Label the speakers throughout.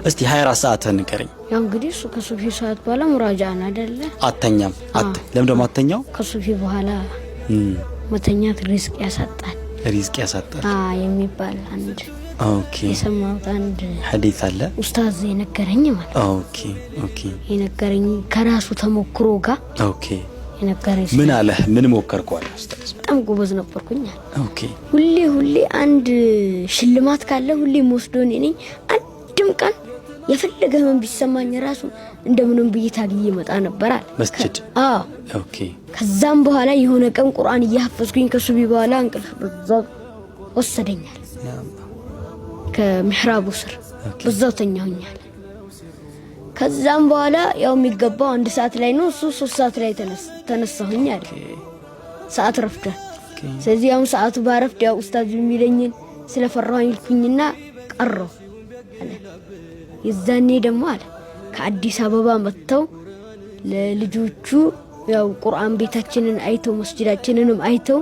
Speaker 1: እስቲ 24 ሰዓት ንገረኝ።
Speaker 2: ያው እንግዲህ እሱ ከሱፊ ሰዓት በኋላ ሙራጃን አይደለ
Speaker 1: አተኛም ለምን ደሞ አተኛው?
Speaker 2: ከሱፊ በኋላ መተኛት ሪስክ ያሳጣል የሚባል አንድ የሰማሁት አንድ
Speaker 1: ሐዲስ አለ
Speaker 2: ኡስታዝ የነገረኝ ማለት
Speaker 1: ኦኬ
Speaker 2: የነገረኝ ከራሱ ተሞክሮ ጋር የነገረኝ
Speaker 1: ምን አለ ምን ሞከርኩ አለ ኡስታዝ።
Speaker 2: በጣም ጎበዝ ነበርኩኝ አለ። ሁሌ አንድ ሽልማት ካለ ሁሌ ወስዶኝ እኔ አንድም ቀን የፈለገ ምን ቢሰማኝ ራሱ እንደምንም ብዬ ታግዬ መጣ ነበር አለ
Speaker 1: መስጂድ።
Speaker 2: ከዛም በኋላ የሆነ ቀን ቁርአን እያፈዝኩኝ ከሱቢ በኋላ እንቅልፍ በዛው ወሰደኛል ከምሕራቡ ስር በዛው ተኛሁኛል። ከዛም በኋላ ያው የሚገባው 1 ሰዓት ላይ ነው እሱ 3 ሰዓት ላይ ተነሳሁኛል። ሰዓት ረፍዷል። ስለዚህ ያው ሰዓቱ ባረፍድ ያው ኡስታዝ የሚለኝን ስለፈራሁኝ ልኩኝና ቀረሁ አለ። የዛኔ ደግሞ አለ ከአዲስ አበባ መጥተው ለልጆቹ ያው ቁርአን ቤታችንን አይተው መስጂዳችንንም አይተው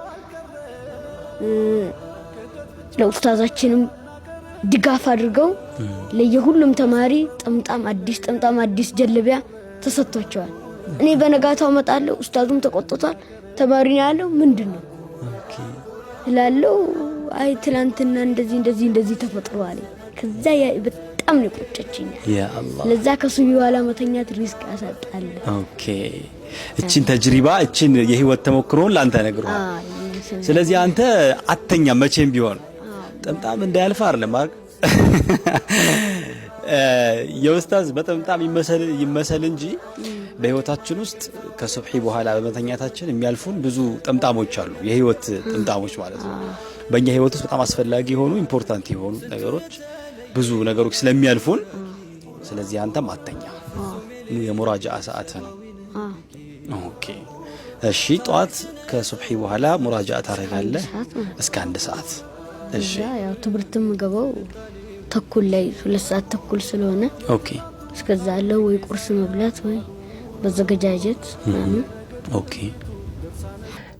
Speaker 2: ለኡስታዛችንም ድጋፍ አድርገው ለየሁሉም ተማሪ ጥምጣም አዲስ ጀለቢያ ተሰጥቷቸዋል። እኔ በነጋታው መጣለሁ ኡስታዙም ተቆጥቷል። ተማሪ ያለው ምንድነው እላለሁ አይ ትላንትና እንደዚህ ተፈጥሯል። ከዛ በጣም ነው ቆጨችኝ።
Speaker 1: ያ አላህ
Speaker 2: ለዛ ከሱቢ በኋላ መተኛት ሪስክ ያሳጣል።
Speaker 1: እቺን ተጅሪባ እቺን የህይወት ተሞክሮን ላንተ ነግሯል። ስለዚህ አንተ አተኛ መቼም ቢሆን ጥምጣም እንዳያልፍ አይደለም የኡስታዝ በጥምጣም ይመሰል እንጂ በህይወታችን ውስጥ ከሱብሂ በኋላ በመተኛታችን የሚያልፉን ብዙ ጥምጣሞች አሉ። የህይወት ጥምጣሞች ማለት ነው። በእኛ ህይወት ውስጥ በጣም አስፈላጊ የሆኑ ኢምፖርታንት የሆኑ ነገሮች ብዙ ነገሮች ስለሚያልፉን ስለዚህ አንተም አተኛ የሙራጃአ ሰዓት ነው። እሺ ጧት ከሱብሂ በኋላ ሙራጃአ ታረጋለህ እስከ 1 ሰዓት። እሺ
Speaker 2: ያው ትብርትም ገባው ተኩል ላይ 2 ሰዓት ተኩል ስለሆነ እስከዛ አለው ወይ ቁርስ መብላት ወይ በዘገጃጀት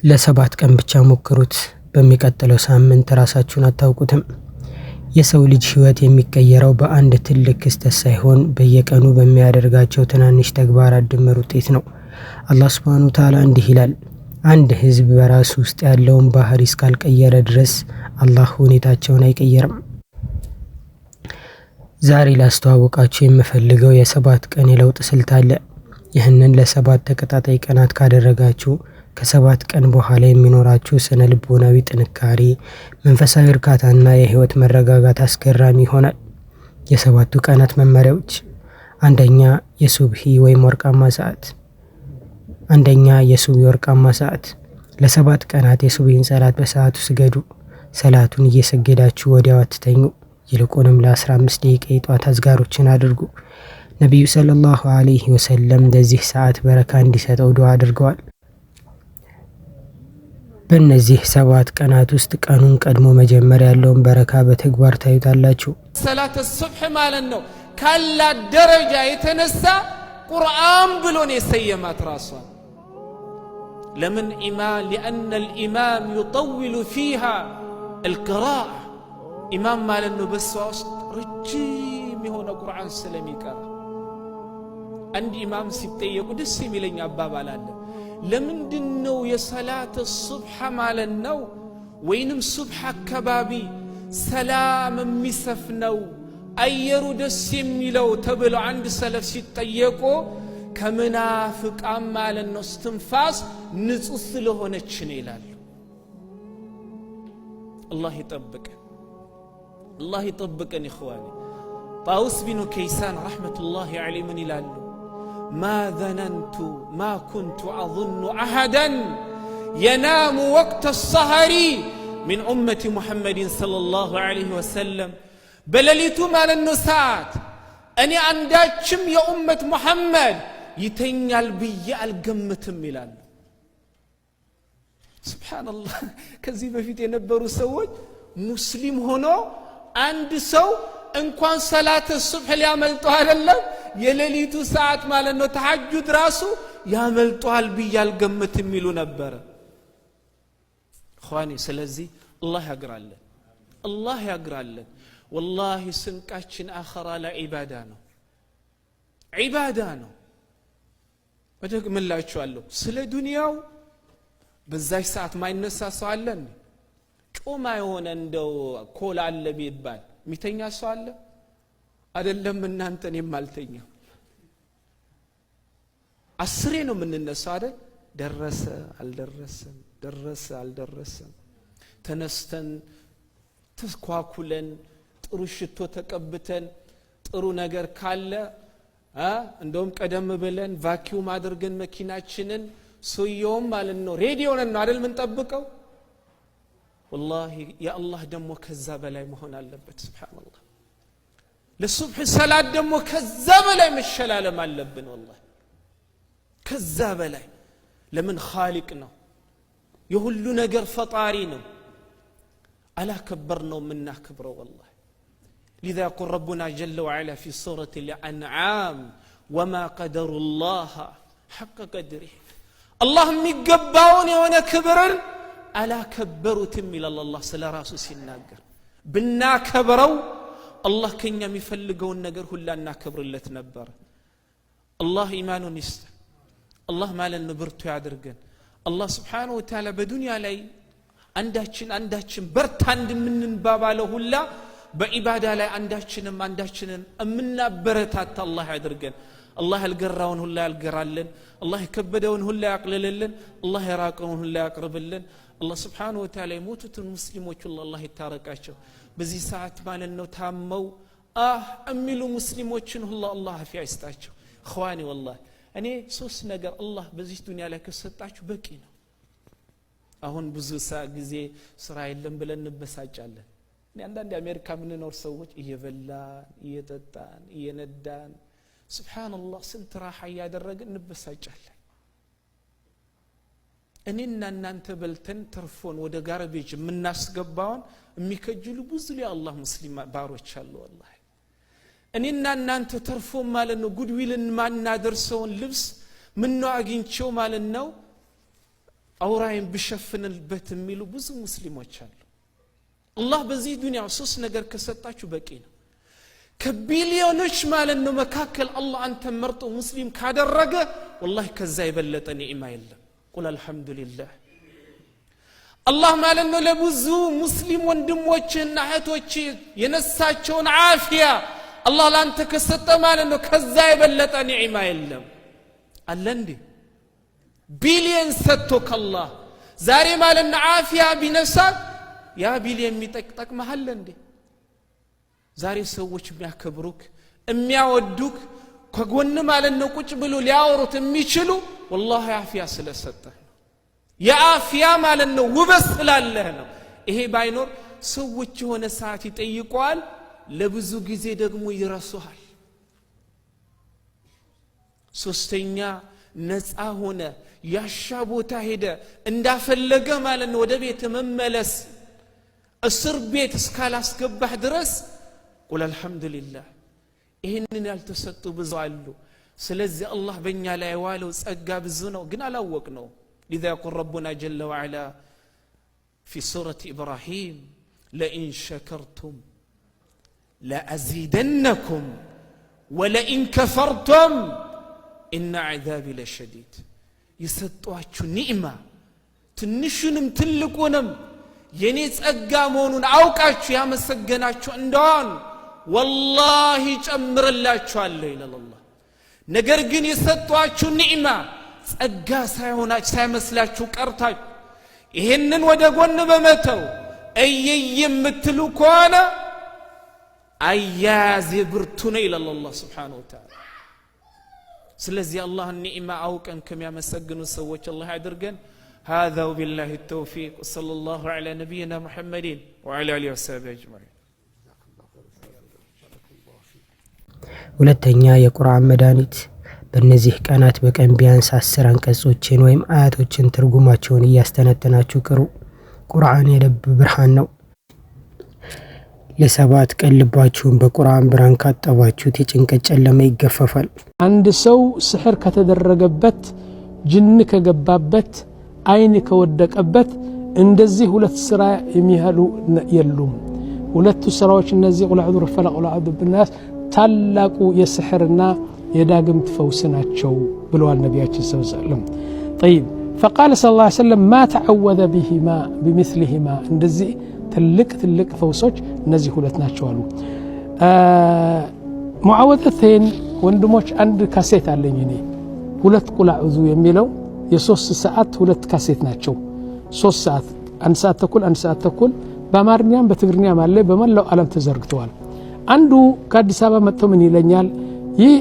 Speaker 3: ለ7 ቀን ብቻ ሞክሩት። በሚቀጥለው ሳምንት ራሳችሁን አታውቁትም። የሰው ልጅ ህይወት የሚቀየረው በአንድ ትልቅ ክስተት ሳይሆን በየቀኑ በሚያደርጋቸው ትናንሽ ተግባራት ድምር ውጤት ነው። አላህ Subhanahu Wa Ta'ala እንዲህ ይላል፣ አንድ ህዝብ በራሱ ውስጥ ያለውን ባህሪ እስካልቀየረ ድረስ አላህ ሁኔታቸውን አይቀየርም። ዛሬ ላስተዋወቃችሁ የምፈልገው የ7 ቀን የለውጥ ስልት አለ። ይህንን ለ7 ተከታታይ ቀናት ካደረጋችሁ ከ7 ቀን በኋላ የሚኖራችሁ ስነ ልቦናዊ ጥንካሬ፣ መንፈሳዊ እርካታና የህይወት መረጋጋት አስገራሚ ይሆናል። የ7ቱ ቀናት መመሪያዎች: አንደኛ የሱብሂ ወይም ወርቃማ ሰዓት። ለ7 ቀናት የሱብሂን ሰላት በሰዓቱ ስገዱ። ሰላቱን እየሰገዳችሁ ወዲያው አትተኙ። ይልቁንም ለ15 ደቂቃ የጧት አዝጋሮችን አድርጉ። ነብዩ ሰለላሁ ዐለይሂ ወሰለም ለዚህ ሰዓት በረካ እንዲሰጠው ዱዓ አድርገዋል። በእነዚህ 7 ቀናት ውስጥ ቀኑን ቀድሞ መጀመር ያለውን በረካ በተግባር ታዩታላችሁ።
Speaker 4: ሰላት ሱብህ ማለት ነው ካላ ደረጃ የተነሳ ቁርአን ብሎ ነው የሰየማት ራሷ። ለምን لأن الإمام يطول فيها القراءة ኢማም ማለት ነው በሷ ውስጥ ረጅም የሆነ ቁርአን ስለሚቀራ። አንድ ኢማም ሲጠየቁ ደስ የሚለኝ አባባል አለ። ለምንድነው የሰላት ሱብህ ማለት ነው ወይንም ሱብህ አካባቢ ሰላም የሚሰፍነው አየሩ ደስ የሚለው ተብሎ አንድ ሰለፍ ሲጠየቁ ከመናፍቃን ማለት ነው እስትንፋስ ንጹህ ስለሆነች ነው ይላሉ። الله يطبقني إخواني. طاووس بن كيسان رحمة الله عليه من يلالو ما كنت أظن أحدا ينام وقت السهر من أمة محمد صلى الله عليه وسلم بلليتو مال النسات أني عنداتشم يا أمة محمد يتنيال بيا القمتم يلالو. سبحان الله كذب في تنبروا سوج مسلم هنا አንድ ሰው እንኳን ሰላት ሱብህ ሊያመልጠው አይደለም የሌሊቱ ሰዓት ማለት ነው ተሐጁድ ራሱ ያመልጠዋል ብያል ገመት የሚሉ ነበር اخواني። ስለዚህ አላህ ያግራለን والله سنقاችን አኺራ ላይ ዒባዳ ነው በደግምላችኋለሁ ስለ ዱንያው በዛይ ሰዓት ማይነሳ ሰው አለ እንዴ ጮማ የሆነ እንደው ኮል አለ ቢባል ሚተኛ ሰው አለ አይደለም እናንተን የማልተኛ አስሬ ነው የምንነሳው አይደል ደረሰ አልደረሰም ተነስተን ተስኳኩለን ጥሩ ሽቶ ተቀብተን ጥሩ ነገር ካለ እንደውም ቀደም ብለን ቫኪዩም አድርገን መኪናችንን ሱየውም ማለት ነው ሬዲዮን ነው አይደል ምን ጠብቀው والله يا الله ደሞ ከዛ በላይ መሆን አለበት ሱብሃንአላህ ለሱብህ ሰላት ደሞ ከዛ በላይ መሸላለም አለብን والله ከዛ በላይ ለምን خالق ነው የሁሉ ነገር ፈጣሪ ነው አላከበርነው ምናከብረው والله لذا يقول ربنا جل وعلا في سورة الأنعام وما قدر الله حق قدره الله ميقباون يونا كبرن ألا كبرتم إلى الله سلا راسو سيناقر بنا كبروا الله كن يمفلقون نقر هلا ناكبر اللي تنبر الله إيمان نست الله مالا نبرتو يعدرقن الله سبحانه وتعالى بدنيا لي عنداتشن برتاند من بابا له هلا በኢባዳ ላይ አንዳችንም እምና በረታት አላህ ያድርገን አላህ ያልገራውን ሁላ ያልገራልን አላህ የከበደውን ሁላ ያቅልልልን አላህ የራቀውን ሁላ ያቅርብልን አላህ Subhanahu Wa Ta'ala የሞቱትን ሙስሊሞች ሁሉ አላህ ይታረቃቸው በዚህ ሰዓት ማለት ነው ታመው እሚሉ ሙስሊሞችን ሁሉ አላህ አፊያ ይስጣቸው ኸዋኒ والله እኔ ሶስት ነገር አላህ በዚህ ዱንያ ላይ ከሰጣችሁ በቂ ነው አሁን ብዙ ጊዜ ስራ የለም ብለን እንበሳጫለን አንዳንድ አሜሪካ ምንኖር ሰዎች እየበላን እየጠጣን እየነዳን ሱብሃንአላህ ስንት ራሃ ያደረግን እንበሳጫለን እኔና እናንተ በልተን ተርፎን ወደ ጋርቤጅ ምናስገባውን የሚከጅሉ ብዙ ለአላህ ሙስሊም ባሮች አሉ والله እኔና እናንተ ተርፎን ማለት ነው ጉድዊልን ማናደርሰውን ልብስ ምነው አግኝቸው ማለት ነው አውራይን ብሸፍንልበት የሚሉ ብዙ ሙስሊሞች አሉ الله በዚህ ዱንያ ሶስት ነገር ከሰጣችሁ በቂ ነው ከቢሊዮኖች ማለት ነው መካከል አላህ አንተ መርጦ ሙስሊም ካደረገ والله ከዛ ይበለጠ ኒዕማ የለም ቁል አልহামዱሊላህ አላህ ማለት ነው ለብዙ ሙስሊም ወንድሞችና እህቶች የነሳቸውን አፊያ አላህ ላንተ ከሰጠ ማለት ነው ከዛ ይበለጠ ኒዕማ የለም አለ እንዴ ቢሊዮን ሰጥቶክ አላህ ዛሬ ማለት ነው አፊያ ቢነሳ ያ ቢሊዮን የሚጠቅጠቅ መሐል እንዴ ዛሬ ሰዎች የሚያከብሩክ የሚያወዱክ ከጎን ማለት ነው ቁጭ ብሎ ሊያወሩት የሚችሉ والله አፊያ ስለሰጠህ የአፊያ ማለት ነው ውበት ስላለህ ነው ይሄ ባይኖር ሰዎች የሆነ ሰዓት ይጠይቋል ለብዙ ጊዜ ደግሞ ይረሱሃል ሶስተኛ ነፃ ሆነ ያሻ ቦታ ሄደ እንዳፈለገ ማለት ነው ወደ ቤት መመለስ እስር ቤት እስካላስገባህ ድረስ ቁል አልহামዱሊላህ ይሄንን ያልተሰጡ ብዙ አሉ ስለዚህ አላህ በእኛ ላይ ዋለው ጸጋ ብዙ ነው ግን አላወቅ ነው لذا يقول ربنا جل وعلا في سورة إبراهيم لئن شكرتم لأزيدنكم ولئن كفرتم إن عذابي لشديد يسطواችሁ ኒዕማ ትንሹንም ትልቁንም የኔ ጸጋ መሆኑን አውቃችሁ ያመሰገናችሁ እንደሆን والله ጨምርላችኋለሁ ይላል አላህ ነገር ግን የሰጧችሁ ኒዕማ ጸጋ ሳይመስላችሁ ቀርታችሁ ይሄንን ወደ ጎን በመተው እየየምትሉ ከሆነ አያዝ ብርቱ ነው ይላል አላህ Subhanahu Wa Ta'ala ስለዚህ አላህን ኒዕማ አውቀን ከሚያመሰግኑ ሰዎች አላህ ያድርገን هذا وبالله التوفيق وصلى الله على نبينا محمد وعلى اله وصحبه اجمعين
Speaker 3: ሁለተኛ የቁርአን መድኃኒት በእነዚህ ቀናት በቀን ቢያንስ 10 አንቀጾችን ወይም አያቶችን ትርጉማቸውን እያስተነተናችሁ ቅሩ ቁርአን የልብ ብርሃን ነው ለሰባት ቀን ልባችሁን በቁርአን ብርሃን ካጠባችሁት የጭንቀት ጨለማ ይገፈፋል
Speaker 5: አንድ ሰው ስሕር ከተደረገበት ጅን ከገባበት አይን ከወደቀበት እንደዚህ ሁለት ስራ የሚያሉ የሉም ሁለቱ ስራዎች እነዚህ ቁል አዑዙ ቢረቢል ፈለቅ ቁል አዑዙ ቢናስ ታላቁ የስሕርና የዳግምት ፈውስ ናቸው ብለዋል ነቢያችን ሰለላሁ ዐለይሂ ወሰለም። طيب فقال صلى الله عليه وسلم ما تعوذ بهما بمثلهما እንደዚህ ትልቅ ፈውሶች እነዚህ ሁለት ናቸው አሉ። ሙዓወዘተይን ወንድሞች አንድ ካሴት አለኝ እኔ ሁለት ቁል አዑዙ የሚለው የ3 ሰዓት ሁለት ካሴት ናቸው። 3 ሰዓት 1 ሰዓት ተኩል 1 ሰዓት ተኩል በአማርኛም በትግርኛም አለ በመላው ዓለም ተዘርግተዋል። አንዱ ከአዲስ አበባ መጥቶ ምን ይለኛል ይህ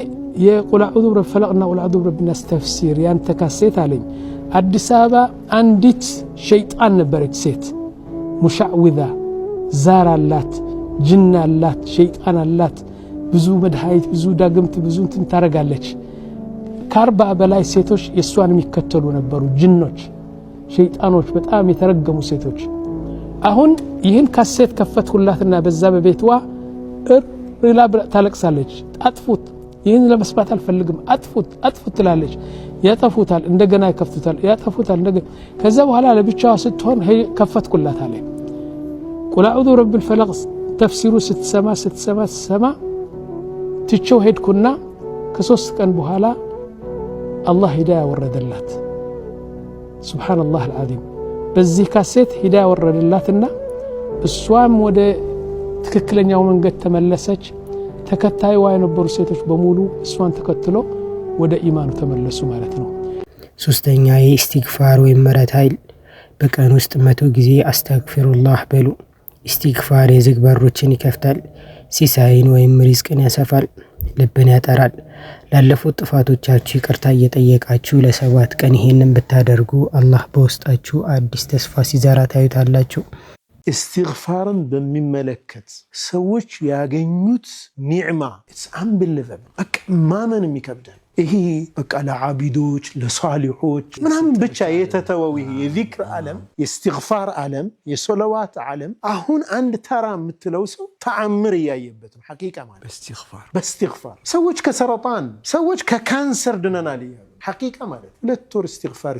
Speaker 5: የቁል አዑዙ ቢረቢል ፈለቅና ቁል አዑዙ ቢረቢል ናስ ተፍሲር ያንተ ካሴት አለኝ። አዲስ አበባ አንዲት ሸይጣን ነበረች ሴት ሙሻዕዊዛ ዛር አላት ጅን አላት ሸይጣን አላት ብዙ መድኃኒት ብዙ ዳግምት ብዙ እንትን ታረጋለች። ከ40 በላይ ሴቶች የሷን የሚከተሉ ነበሩ ጅኖች ሸይጣኖች በጣም የተረገሙ ሴቶች። አሁን ይህን ካሴት ከፈትኩላትና በዛ በቤትዋ እርላ ታለቅሳለች። አጥፉት ይህን ለመስማት አልፈልግም አጥፉት ትላለች። ያጠፉታል እንደገና ይከፍቱታል ያጠፉታል እንደገና ከዛ በኋላ ለብቻዋ ስትሆን ከፈትኩላት አለ ቁል አዑዙ ቢረቢል ፈለቅ ተፍሲሩ ስትሰማ ትቸው ሄድኩና ከ3 ቀን በኋላ አላህ ሂዳያ ወረደላት። ሱብሃንአላህ አልዓዚም በዚህ ካሴት ሂዳያ ወረደላትና እሷም ወደ ትክክለኛው መንገድ ተመለሰች። ተከታይዋ የነበሩ ሴቶች በሙሉ እሷን ተከትሎ ወደ ኢማኑ ተመለሱ ማለት ነው።
Speaker 3: ሶስተኛ የኢስቲግፋር ወይም ምህረት ኃይል በቀን ውስጥ 100 ጊዜ አስተግፊሩላህ በሉ። ኢስቲግፋር የዝግ በሮችን ይከፍታል፣ ሲሳይን ወይም ሪዝቅን ያሰፋል፣ ልብን ያጠራል። ላለፉት ጥፋቶቻችሁ ይቅርታ እየጠየቃችሁ ለ7 ቀን ይሄንን ብታደርጉ አላህ በውስጣችሁ አዲስ ተስፋ ሲዘራ ታዩታላችሁ።
Speaker 6: استغفارن በሚመለከት ሰዎች ያገኙት ኒዕማ it's unbelievable በቃ ማመን የሚከብደን ይሄ በቃ ለዓቢዶች ለሷሊሖች ምናምን ብቻ የተተወው ይሄ የዚክር ዓለም የእስትግፋር ዓለም የሶላዋት ዓለም አሁን አንድ ተራ የምትለው ሰው ተአምር ያየበት ነው ሐቂቃ ማለት በእስትግፋር ሰዎች ከሰረጣን ሰዎች ከካንሰር ድነናል ይላሉ ሐቂቃ ማለት 2 ወር استغفار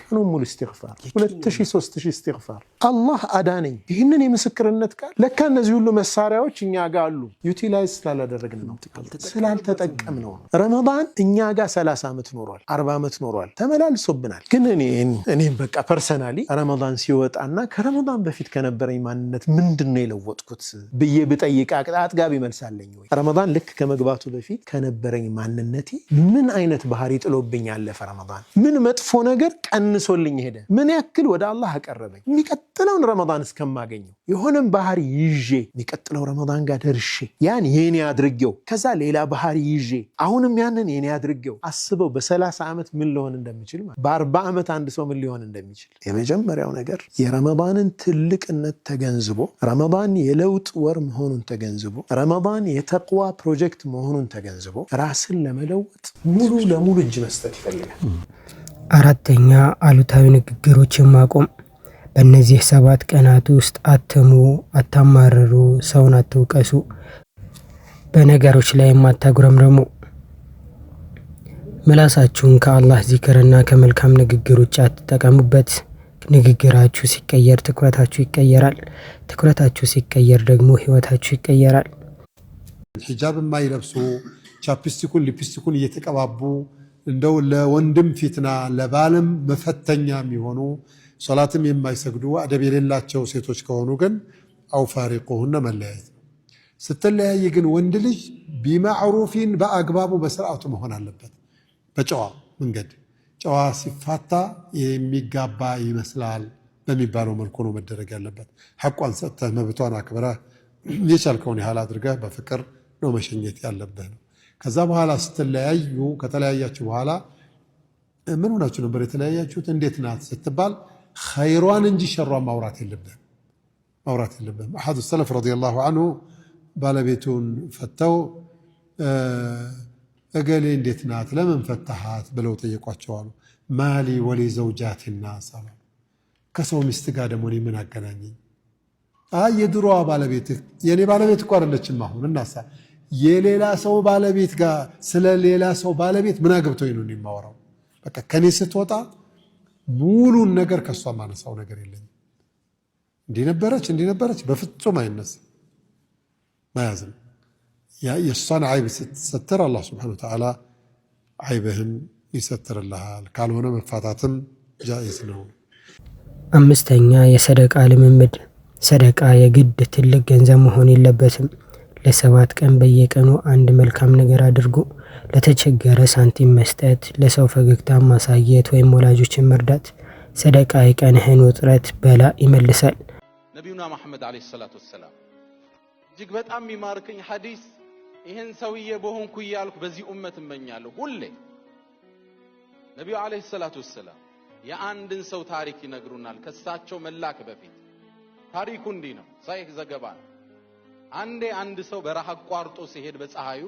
Speaker 6: ቀኑን ሙሉ استغفار 2000 3000 استغفار አላህ አዳነኝ ይህንን የምስክርነት ቃል ለካ እነዚህ ሁሉ መሳሪያዎች እኛ ጋር አሉ ዩቲላይዝ ስላላደረግን ነው ስላልተጠቀም ነው ረመዳን እኛ ጋር 30 ዓመት ኖሯል 40 ዓመት ኖሯል ተመላልሶብናል ግን እኔም በቃ ፐርሰናሊ ረመዳን ሲወጣና ከረመዳን በፊት ከነበረኝ ማንነት ምንድነው የለወጥኩት ብዬ ብጠይቅ አጥጋቢ መልሳለኝ ወይ ረመዳን ልክ ከመግባቱ በፊት ከነበረኝ ማንነቴ ምን አይነት ባህሪ ጥሎብኝ ያለፈ ረመዳን ምን መጥፎ ነገር ቀንሶልኝ ሄደ ምን ያክል ወደ አላህ አቀረበኝ የሚቀጥለውን ረመዳን እስከማገኘው የሆነም ባህሪ ይዤ የሚቀጥለው ረመዳን ጋር ደርሼ ያን የኔ አድርጌው ከዛ ሌላ ባህሪ ይዤ አሁንም ያንን የኔ አድርጌው አስበው በ30 ዓመት ምን ሊሆን እንደሚችል በ40 ዓመት አንድ ሰው ምን ሊሆን እንደሚችል የመጀመሪያው ነገር የረመዳንን ትልቅነት ተገንዝቦ ረመዳን የለውጥ ወር መሆኑን ተገንዝቦ ረመዳን የተቅዋ ፕሮጀክት መሆኑን ተገንዝቦ ራስን ለመለወጥ ሙሉ ለሙሉ እጅ መስጠት ይፈልጋል።
Speaker 3: አራተኛ አሉታዊ ንግግሮችን ማቆም። በእነዚህ 7 ቀናት ውስጥ አትሙ፣ አታማርሩ፣ ሰውን አትውቀሱ፣ በነገሮች ላይ አታጉረምርሙ። ምላሳችሁን ከአላህ ዚክርና ከመልካም ንግግር ውጭ አትጠቀሙበት። ንግግራችሁ ሲቀየር ትኩረታችሁ ይቀየራል። ትኩረታችሁ ሲቀየር ደግሞ ህይወታችሁ ይቀየራል።
Speaker 7: ሂጃብ የማይለብሱ ቻፕስቲኩን ሊፕስቲኩን እየተቀባቡ እንደው ለወንድም ፊትና ለባልም መፈተኛ የሚሆኑ ሶላትም የማይሰግዱ አደብ የሌላቸው ሴቶች ከሆኑ ግን አው ፋሪቁሁን መለያየት ነው። ስትለያይ ግን ወንድ ልጅ ቢማዕሩፊን በአግባቡ በስርዓቱ መሆን አለበት። በጨዋ መንገድ ጨዋ ሲፋታ የሚጋባ ይመስላል በሚባለው መልኩ ነው መደረግ ያለበት። ሐቋን ሰጥተህ መብቷን አክብረህ የቻልከውን ያህል አድርገህ በፍቅር ነው መሸኘት ያለብህ ነው። ከዛ በኋላ ስትለያዩ ከተለያያችሁ በኋላ ምን ሆናችሁ ነበር የተለያያችሁት እንዴት ናት ስትባል ኸይሯን እንጂ ሸሯን ማውራት የለብህም። አሐዱ ሰለፍ ረዲየላሁ ዐንሁ ባለቤቱን ፈተው እገሌ እንዴት ናት ለምን ፈታሃት ብለው ጠየቋቸው አሉ። ማሊ ወሊ ዘውጃት ናስ አሉ። ከሰው ሚስት ጋር ደግሞ እኔ ምን አገናኘኝ? አይ የድሮዋ ባለቤት የኔ ባለቤት እኮ አይደለችም አሁን እናሳ የሌላ ሰው ባለቤት ጋር ስለ ሌላ ሰው ባለቤት ምን አገብቶኝ ነው የማወራው? በቃ ከኔ ስትወጣ ሙሉን ነገር ከሷ ማነሳው ነገር የለኝም። እንዲህ ነበረች በፍጹም አይነሳ። መያዝን የእሷን ዓይብ ስትሰትር አላህ ስብሓነሁ ወተዓላ ዓይብህን ይሰትርልሃል። ካልሆነ መፋታትም ጃኢዝ ነው።
Speaker 3: አምስተኛ የሰደቃ ልምምድ። ሰደቃ የግድ ትልቅ ገንዘብ መሆን የለበትም። ለ7 ቀን በየቀኑ አንድ መልካም ነገር አድርጉ። ለተቸገረ ሳንቲም መስጠት፣ ለሰው ፈገግታ ማሳየት ወይም ወላጆችን መርዳት። ሰደቃ የቀንህን ውጥረት በላ ይመልሳል።
Speaker 8: ነቢዩና መሐመድ ዓለይሂ ሰላቱ ወሰላም እጅግ በጣም የሚማርከኝ ሐዲስ ይህን ሰውዬ በሆንኩ እያልኩ በዚህ ኡመት እመኛለሁ ሁሌ። ነቢዩ ዓለይሂ ሰላቱ ወሰላም የአንድን ሰው ታሪክ ይነግሩናል ከሳቸው መላክ በፊት። ታሪኩ እንዲህ ነው፣ ሳይህ ዘገባ ነው። አንዴ አንድ ሰው በረሃ አቋርጦ ሲሄድ በፀሐዩ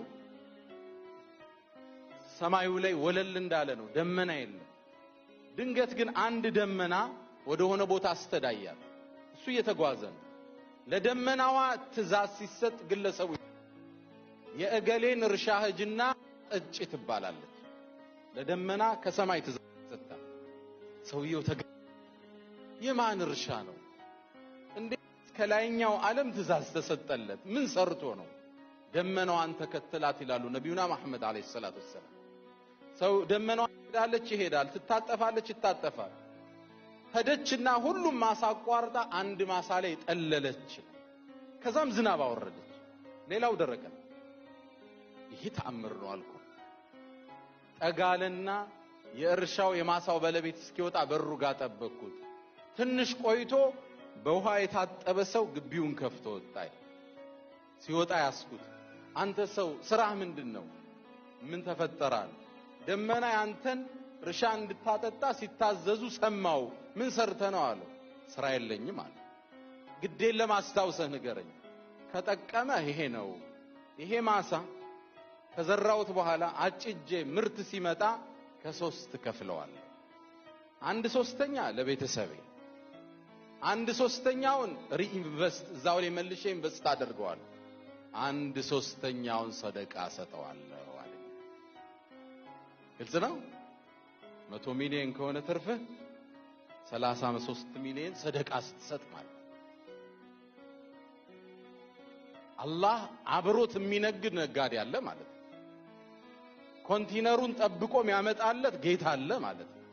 Speaker 8: ሰማዩ ላይ ወለል እንዳለ ነው፣ ደመና የለም። ድንገት ግን አንድ ደመና ወደ ሆነ ቦታ አስተዳያል። እሱ እየተጓዘ ነው። ለደመናዋ ትእዛዝ ሲሰጥ ግለሰቡ የእገሌን እርሻ ሂጂና ጠጪ ትባላለች። ለደመና ከሰማይ ትእዛዝ ተሰጣ። ሰውየው የማን እርሻ ነው እንዴ? ከላይኛው ዓለም ትእዛዝ ተሰጠለት። ምን ሰርቶ ነው? ደመናዋን ተከተላት ይላሉ ነቢዩና መሐመድ ዓለይሂ ሰላቱ ወሰላም። ሰው ደመናዋ ሄዳለች ይሄዳል፣ ትታጠፋለች ይታጠፋል። ሄደችና ሁሉም ማሳ አቋርጣ አንድ ማሳ ላይ ጠለለች። ከዛም ዝናብ አወረደች፣ ሌላው ደረቀ። ይህ ተአምር ነው አልኩ። ጠጋለና የእርሻው የማሳው ባለቤት እስኪወጣ በሩ ጋር ጠበቅኩት። ትንሽ ቆይቶ በውሃ የታጠበ ሰው ግቢውን ከፍቶ ወጣ። ሲወጣ ያስኩት፣ አንተ ሰው ስራህ ምንድነው? ምን ተፈጠራል? ደመና ያንተን እርሻ እንድታጠጣ ሲታዘዙ ሰማው። ምን ሰርተ ነው አለው። ስራ የለኝም አለ። ግዴን ለማስታወሰህ ንገረኝ፣ ከጠቀመ ይሄ ነው። ይሄ ማሳ ከዘራውት በኋላ አጭጄ ምርት ሲመጣ ከ3 ከፍለዋል። 1/3 ለቤተሰቤ፣ 1/3ውን ሪኢንቨስት እዛው ላይ መልሼ ኢንቨስት አደርገዋለሁ፣ 1/3ውን ሰደቃ ሰጠዋለሁ አለ። ግልጽ ነው። 100 ሚሊዮን ከሆነ ትርፍህ 33 ሚሊዮን ሰደቃ ስትሰጥ ማለት አላህ አብሮት የሚነግድ ነጋዴ አለ ማለት ነው። ኮንቲነሩን ጠብቆ የሚያመጣለት ጌታ አለ ማለት ነው።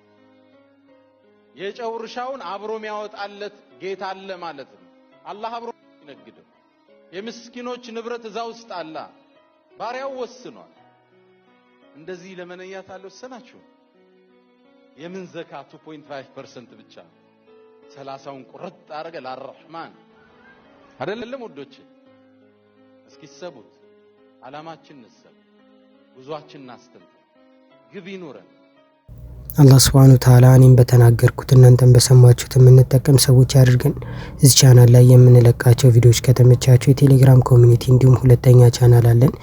Speaker 8: የጨው እርሻውን አብሮ የሚያወጣለት ጌታ አለ ማለት ነው። አላህ አብሮ ይነግደው። የምስኪኖች ንብረት እዛ ውስጥ አለ። ባሪያው ወስኗል። እንደዚህ ለመነያት አልወሰናችሁ። የምን ዘካ 2.5% ብቻ 30ውን ቁርጥ አረገ ለአርህማን አይደለም ወዶች። እስኪ ሰቡት አላማችን ነሰብ ጉዟችን እናስተምር፣ ግብ ይኖረን።
Speaker 3: አላህ Subhanahu Wa Ta'ala እኔም በተናገርኩት እናንተም በሰማችሁት የምንጠቀም ሰዎች ያድርገን። እዚህ ቻናል ላይ የምንለቃቸው ቪዲዮዎች ከተመቻችሁ የቴሌግራም ኮሚኒቲ እንዲሁም ሁለተኛ ቻናል አለን።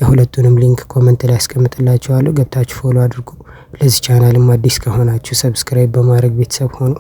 Speaker 3: የሁለቱንም ሊንክ ኮሜንት ላይ አስቀምጥላችኋለሁ። ገብታችሁ ፎሎ አድርጉ። ለዚህ ቻናልም አዲስ ከሆናችሁ ሰብስክራይብ በማድረግ ቤተሰብ ሆኑ።